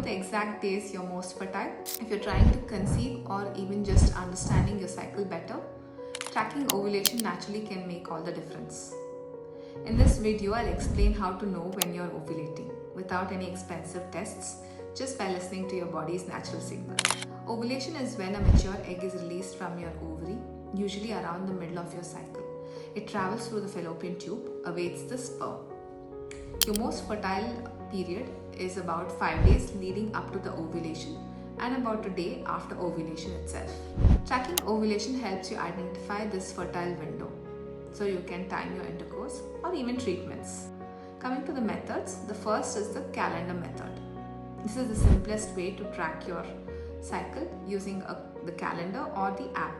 the exact days you're most fertile. If you're trying to conceive or even just understanding your cycle better, tracking ovulation naturally can make all the difference. In this video, I'll explain how to know when you're ovulating without any expensive tests, just by listening to your body's natural signal. Ovulation is when a mature egg is released from your ovary, usually around the middle of your cycle. It travels through the fallopian tube, awaits the sperm. Your most fertile period is about 5 days leading up to the ovulation and about a day after ovulation itself. Tracking ovulation helps you identify this fertile window, so you can time your intercourse or even treatments. Coming to the methods, the first is the calendar method. This is the simplest way to track your cycle using the calendar or the app.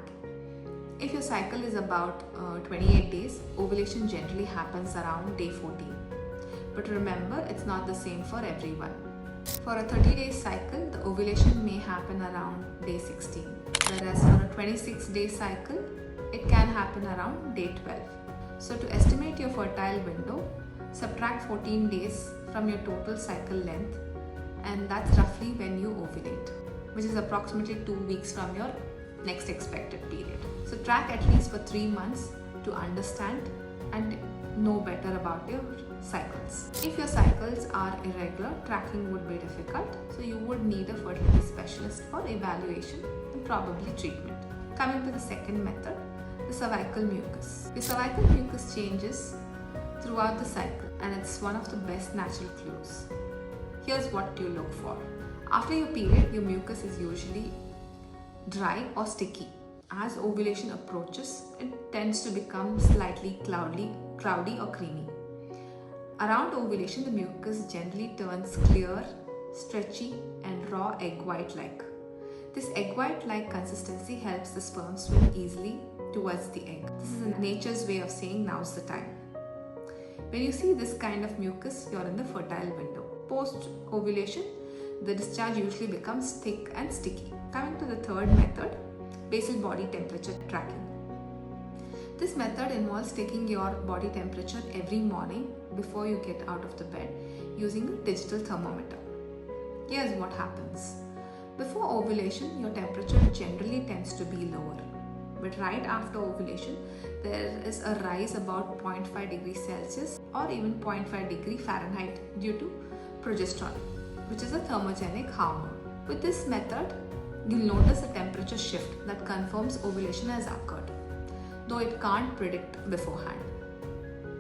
If your cycle is about 28 days, ovulation generally happens around day 14. But remember, it's not the same for everyone. For a 30-day cycle, the ovulation may happen around day 16, whereas for a 26-day cycle, it can happen around day 12. So to estimate your fertile window, subtract 14 days from your total cycle length, and that's roughly when you ovulate, which is approximately 2 weeks from your next expected period. So track at least for 3 months to understand and know better about your cycles. If your cycles are irregular, tracking would be difficult, so you would need a fertility specialist for evaluation and probably treatment. Coming to the second method, the cervical mucus. Your cervical mucus changes throughout the cycle, and it's one of the best natural clues. Here's what you look for. After your period, your mucus is usually dry or sticky. As ovulation approaches, it tends to become slightly cloudy or creamy. Around ovulation, the mucus generally turns clear, stretchy, and raw egg white-like. This egg white-like consistency helps the sperm swim easily towards the egg. This is nature's way of saying now's the time. When you see this kind of mucus, you're in the fertile window. Post-ovulation, the discharge usually becomes thick and sticky. Coming to the third method, basal body temperature tracking. This method involves taking your body temperature every morning before you get out of the bed using a digital thermometer. Here's what happens. Before ovulation, your temperature generally tends to be lower. But right after ovulation, there is a rise about 0.5 degrees Celsius or even 0.5 degree Fahrenheit due to progesterone, which is a thermogenic hormone. With this method, you'll notice a temperature shift that confirms ovulation has occurred, though it can't predict beforehand.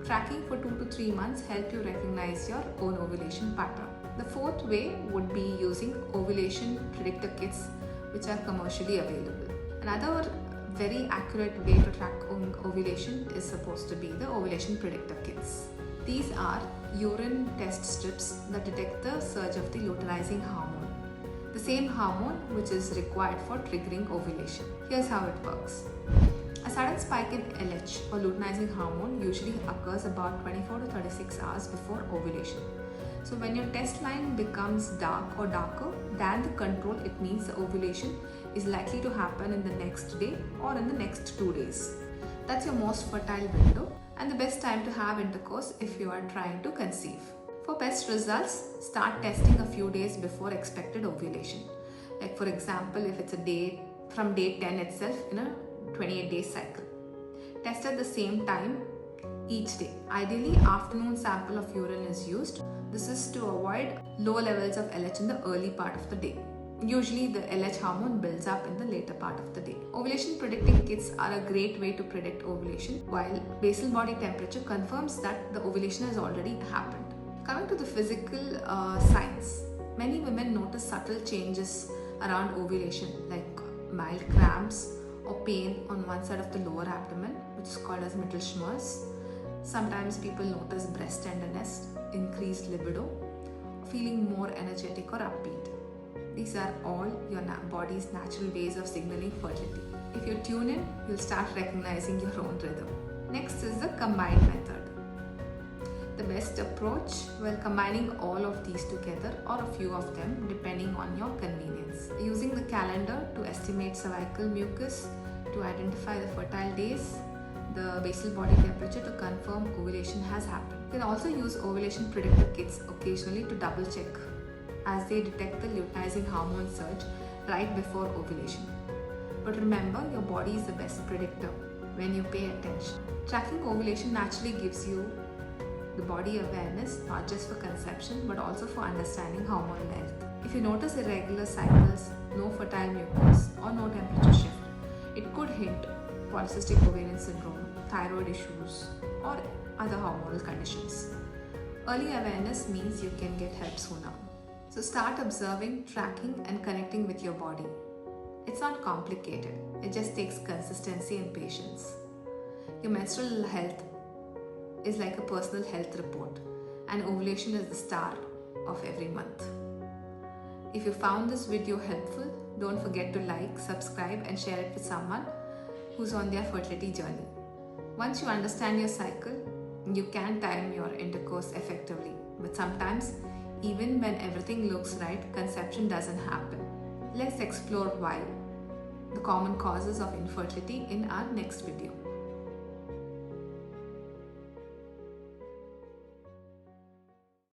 Tracking for 2 to 3 months help you recognize your own ovulation pattern. The fourth way would be using Ovulation Predictor Kits, which are commercially available. Another very accurate way to track ovulation is supposed to be the Ovulation Predictor Kits. These are urine test strips that detect the surge of the luteinizing hormone, the same hormone which is required for triggering ovulation. Here's how it works. A sudden spike in LH or luteinizing hormone usually occurs about 24 to 36 hours before ovulation. So when your test line becomes dark or darker than the control, it means the ovulation is likely to happen in the next day or in the next 2 days. That's your most fertile window and the best time to have intercourse if you are trying to conceive. For best results, start testing a few days before expected ovulation. Like for example, if it's a day from day 10 itself in a 28-day cycle. Test at the same time each day. Ideally, afternoon sample of urine is used. This is to avoid low levels of LH in the early part of the day. Usually the LH hormone builds up in the later part of the day. Ovulation predicting kits are a great way to predict ovulation, while basal body temperature confirms that the ovulation has already happened. Coming to the physical signs, many women notice subtle changes around ovulation, like mild cramps or pain on one side of the lower abdomen, which is called as mittelschmerz. Sometimes people notice breast tenderness, increased libido, feeling more energetic or upbeat. These are all your body's natural ways of signaling fertility. If you tune in, you'll start recognizing your own rhythm. Next is the combined method. The best approach, well, combining all of these together or a few of them depending on your convenience. Using the calendar to estimate cervical mucus, to identify the fertile days, the basal body temperature to confirm ovulation has happened. You can also use ovulation predictor kits occasionally to double check as they detect the luteinizing hormone surge right before ovulation. But remember, your body is the best predictor when you pay attention. Tracking ovulation naturally gives you the body awareness, not just for conception but also for understanding hormonal health. If you notice irregular cycles, no fertile mucus, or no temperature shift, it could hint polycystic ovarian syndrome, thyroid issues, or other hormonal conditions. Early awareness means you can get help sooner. So start observing, tracking, and connecting with your body. It's not complicated, it just takes consistency and patience. Your menstrual health is like a personal health report, and ovulation is the start of every month. If you found this video helpful, don't forget to like, subscribe, and share it with someone who's on their fertility journey. Once you understand your cycle, you can time your intercourse effectively, but sometimes, even when everything looks right, conception doesn't happen. Let's explore why, the common causes of infertility, in our next video.